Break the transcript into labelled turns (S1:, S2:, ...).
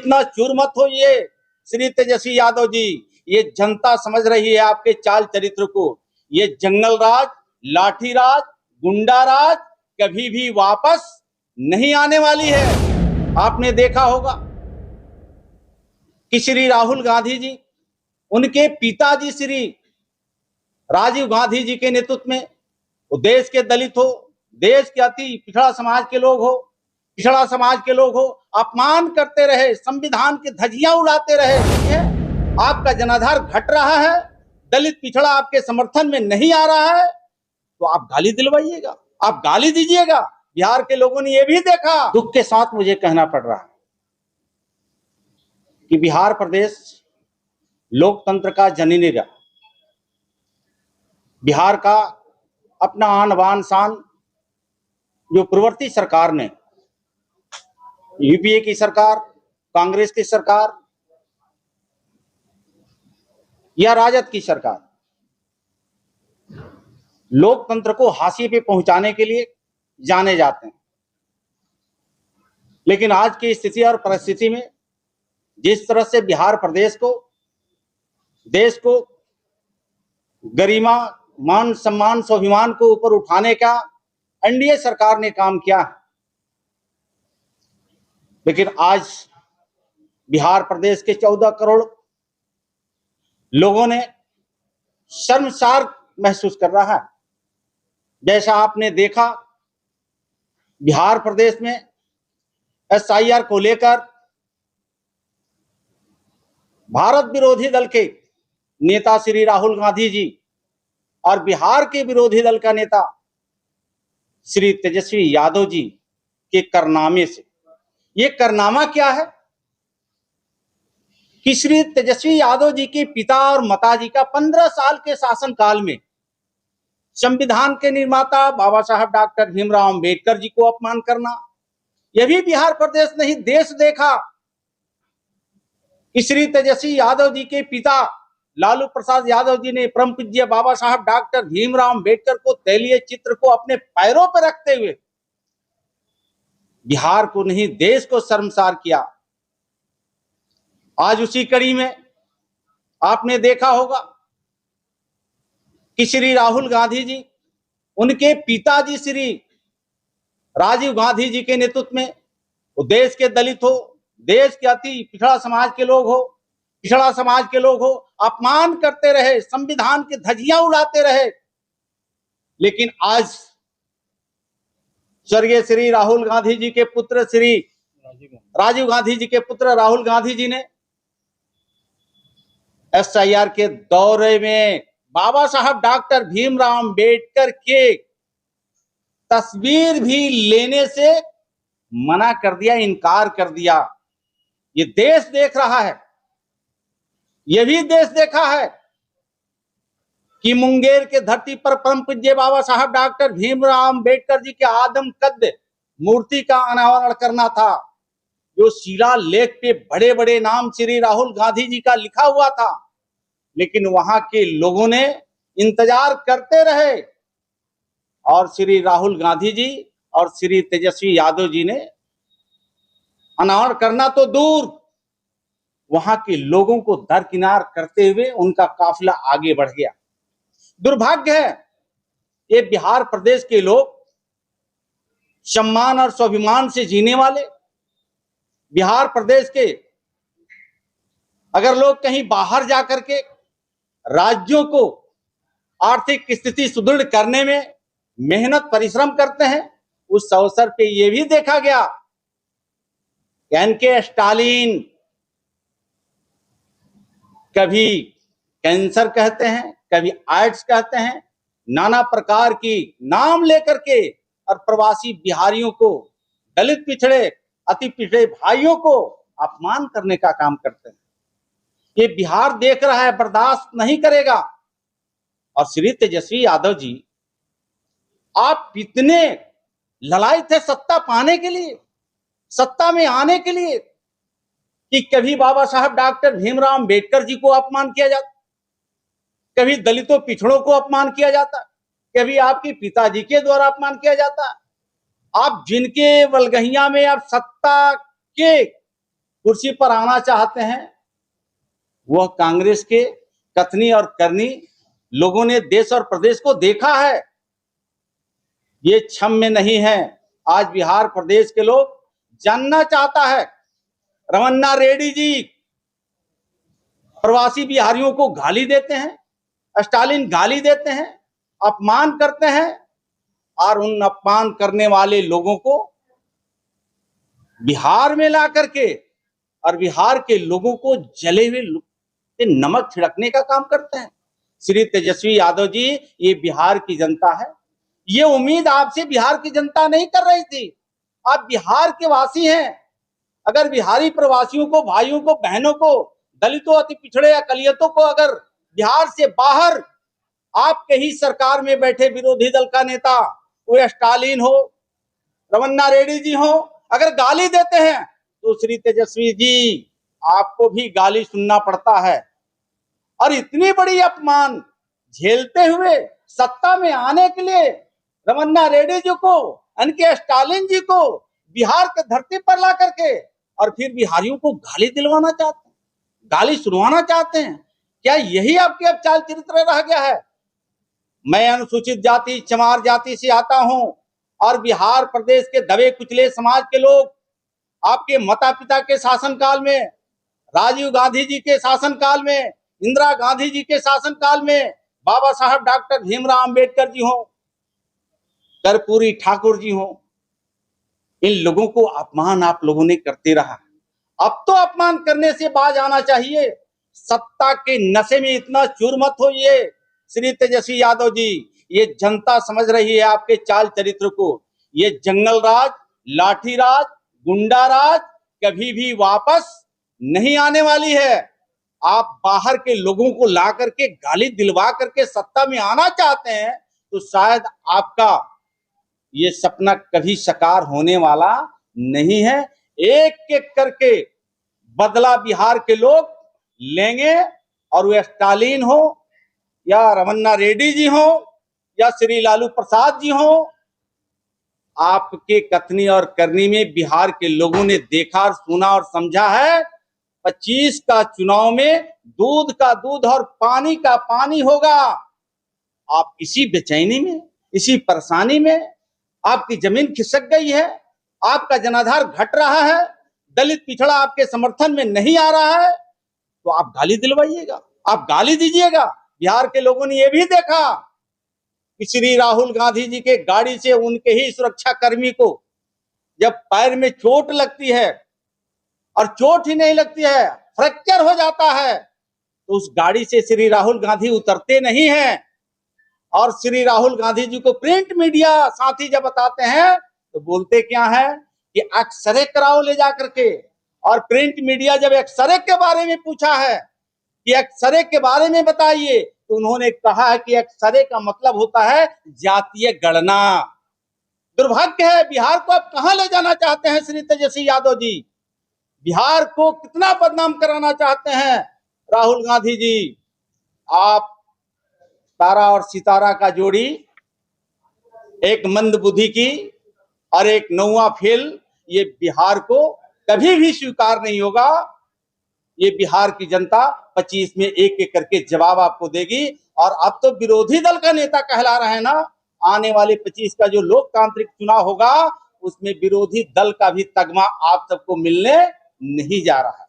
S1: इतना चूर मत होइए श्री तेजस्वी यादव जी। ये जनता समझ रही है आपके चाल चरित्र को। ये जंगल राज, लाठी राज, गुंडा राज कभी भी वापस नहीं आने वाली है। आपने देखा होगा कि श्री राहुल गांधी जी, उनके पिताजी श्री राजीव गांधी जी के नेतृत्व में वो देश के दलित हो, देश के अति पिछड़ा समाज के लोग हो, अपमान करते रहे, संविधान की धज्जियां उड़ाते रहे। आपका जनाधार घट रहा है, दलित पिछड़ा आपके समर्थन में नहीं आ रहा है, तो आप गाली दिलवाइएगा, आप गाली दीजिएगा। बिहार के लोगों ने यह भी देखा। दुख के साथ मुझे कहना पड़ रहा है कि बिहार प्रदेश लोकतंत्र का जननी रहा। बिहार का अपना आन बान शान जो पूर्ववर्ती सरकार ने, यूपीए की सरकार, कांग्रेस की सरकार या राजद की सरकार, लोकतंत्र को हाशिए पे पहुंचाने के लिए जाने जाते हैं। लेकिन आज की स्थिति और परिस्थिति में जिस तरह से बिहार प्रदेश को, देश को गरिमा, मान सम्मान, स्वाभिमान को ऊपर उठाने का एनडीए सरकार ने काम किया, लेकिन आज बिहार प्रदेश के 14 करोड़ लोगों ने शर्मसार महसूस कर रहा है। जैसा आपने देखा बिहार प्रदेश में एसआईआर को लेकर भारत विरोधी दल के नेता श्री राहुल गांधी जी और बिहार के विरोधी दल का नेता श्री तेजस्वी यादव जी के कारनामे से, ये कारनामा क्या है कि श्री तेजस्वी यादव जी के पिता और माताजी का 15 साल के शासनकाल में संविधान के निर्माता बाबा साहब डॉक्टर भीमराव अंबेडकर जी को अपमान करना, यह भी बिहार प्रदेश नहीं देश देखा कि श्री तेजस्वी यादव जी के पिता लालू प्रसाद यादव जी ने परम पूज्य बाबा साहब डॉक्टर भीमराव अंबेडकर को तैलीय चित्र को अपने पैरों पर रखते हुए बिहार को नहीं देश को शर्मसार किया। आज उसी कड़ी में आपने देखा होगा कि श्री राहुल गांधी जी, उनके पिताजी श्री राजीव गांधी जी के नेतृत्व में वो देश के दलित हो, देश के अति पिछड़ा समाज के लोग हो, अपमान करते रहे, संविधान की धज्जियां उड़ाते रहे। लेकिन आज स्वर्गीय श्री राहुल गांधी जी के पुत्र श्री राजीव गांधी जी के पुत्र राहुल गांधी जी ने एसआईआर के दौरे में बाबा साहब डॉक्टर भीमराव अंबेडकर के तस्वीर भी लेने से मना कर दिया, इनकार कर दिया। ये देश देख रहा है, यह भी देश देखा है कि मुंगेर के धरती पर परम पूज्य बाबा साहब डॉक्टर भीमराव अंबेडकर जी के आदम कद मूर्ति का अनावरण करना था, जो शिलालेख पे बड़े बड़े नाम श्री राहुल गांधी जी का लिखा हुआ था। लेकिन वहां के लोगों ने इंतजार करते रहे और श्री राहुल गांधी जी और श्री तेजस्वी यादव जी ने अनावरण करना तो दूर, वहां के लोगों को दरकिनार करते हुए उनका काफिला आगे बढ़ गया। दुर्भाग्य है ये बिहार प्रदेश के लोग, सम्मान और स्वाभिमान से जीने वाले बिहार प्रदेश के, अगर लोग कहीं बाहर जाकर के राज्यों को आर्थिक स्थिति सुदृढ़ करने में मेहनत परिश्रम करते हैं, उस अवसर पे यह भी देखा गया कि एनके स्टालिन कभी कैंसर कहते हैं, कभी एड्स कहते हैं, नाना प्रकार की नाम लेकर के और प्रवासी बिहारियों को, दलित पिछड़े अति पिछड़े भाइयों को अपमान करने का काम करते हैं। ये बिहार देख रहा है, बर्दाश्त नहीं करेगा। और श्री तेजस्वी यादव जी, आप इतने लड़ाई थे सत्ता पाने के लिए, सत्ता में आने के लिए, कि कभी बाबा साहब डॉक्टर भीमराव अंबेडकर जी को अपमान किया जाता, कभी दलितों पिछड़ों को अपमान किया जाता, कभी आपके पिताजी के द्वारा अपमान किया जाता। आप जिनके बलगहिया में आप सत्ता के कुर्सी पर आना चाहते हैं, वह कांग्रेस के कथनी और करनी लोगों ने देश और प्रदेश को देखा है, ये क्षम्य नहीं है। आज बिहार प्रदेश के लोग जानना चाहता है, रमन्ना रेड्डी जी प्रवासी बिहारियों को गाली देते हैं, स्टालिन गाली देते हैं, अपमान करते हैं, और उन अपमान करने वाले लोगों को बिहार में ला करके और बिहार के लोगों को जले हुए नमक छिड़कने का काम करते हैं। श्री तेजस्वी यादव जी, ये बिहार की जनता है, ये उम्मीद आपसे बिहार की जनता नहीं कर रही थी। आप बिहार के वासी हैं। अगर बिहारी प्रवासियों को, भाइयों को, बहनों को, दलितों, अति पिछड़े अकलियतों को अगर बिहार से बाहर आपके ही सरकार में बैठे विरोधी दल का नेता, वो स्टालिन हो, रमन्ना रेड्डी जी हो, अगर गाली देते हैं तो श्री तेजस्वी जी आपको भी गाली सुनना पड़ता है। और इतनी बड़ी अपमान झेलते हुए सत्ता में आने के लिए रमन्ना रेड्डी जी को, उनके स्टालिन जी को बिहार के धरती पर ला करके और फिर बिहारियों को गाली दिलवाना चाहते हैं, गाली सुनवाना चाहते हैं। क्या यही आपके अब चाल चरित्र रह गया है? मैं अनुसूचित जाति, चमार जाति से आता हूं और बिहार प्रदेश के दबे कुचले समाज के लोग आपके माता पिता के शासनकाल में, राजीव गांधी जी के शासनकाल में, इंदिरा गांधी जी के शासनकाल में, बाबा साहब डॉक्टर भीमराव अंबेडकर जी हो, कर्पूरी ठाकुर जी हो, इन लोगों को अपमान आप लोगों ने करते रहा। अब तो अपमान करने से बाज आना चाहिए। सत्ता के नशे में इतना चूर मत होइए श्री तेजस्वी यादव जी। ये जनता समझ रही है आपके चाल चरित्र को। ये जंगल राज, लाठी राज, गुंडा राज कभी भी वापस नहीं आने वाली है। आप बाहर के लोगों को ला करके गाली दिलवा करके सत्ता में आना चाहते हैं तो शायद आपका ये सपना कभी साकार होने वाला नहीं है। एक एक करके बदला बिहार के लोग लेंगे, और वे स्टालिन हो या रमन्ना रेड्डी जी हो या श्री लालू प्रसाद जी हो, आपके कथनी और करनी में बिहार के लोगों ने देखा और सुना और समझा है। 25 का चुनाव में दूध का दूध और पानी का पानी होगा। आप इसी बेचैनी में, इसी परेशानी में, आपकी जमीन खिसक गई है, आपका जनाधार घट रहा है, दलित पिछड़ा आपके समर्थन में नहीं आ रहा है, तो आप गाली दिलवाइएगा, आप गाली दीजिएगा। बिहार के लोगों ने यह भी देखा कि श्री राहुल गांधी जी के गाड़ी से उनके ही सुरक्षा कर्मी को जब पैर में चोट लगती है, और चोट ही नहीं लगती है, फ्रैक्चर हो जाता है, तो उस गाड़ी से श्री राहुल गांधी उतरते नहीं हैं। और श्री राहुल गांधी जी को प्रिंट मीडिया साथी जब बताते हैं तो बोलते क्या है कि एक्सरे कराओ ले जा करके। और प्रिंट मीडिया जब एक्सरे के बारे में पूछा है कि एक्सरे के बारे में बताइए, तो उन्होंने कहा है कि एक्सरे का मतलब होता है जातीय गणना। दुर्भाग्य है, बिहार को आप कहां ले जाना चाहते हैं श्री तेजस्वी यादव जी? बिहार को कितना बदनाम कराना चाहते हैं राहुल गांधी जी? आप तारा और सितारा का जोड़ी, एक मंद बुद्धि की और एक नौवा फेल, ये बिहार को कभी भी स्वीकार नहीं होगा। ये बिहार की जनता 25 में एक एक करके जवाब आपको देगी। और अब तो विरोधी दल का नेता कहला रहे हैं ना, आने वाले 25 का जो लोकतांत्रिक चुनाव होगा उसमें विरोधी दल का भी तगमा आप सबको मिलने नहीं जा रहा है।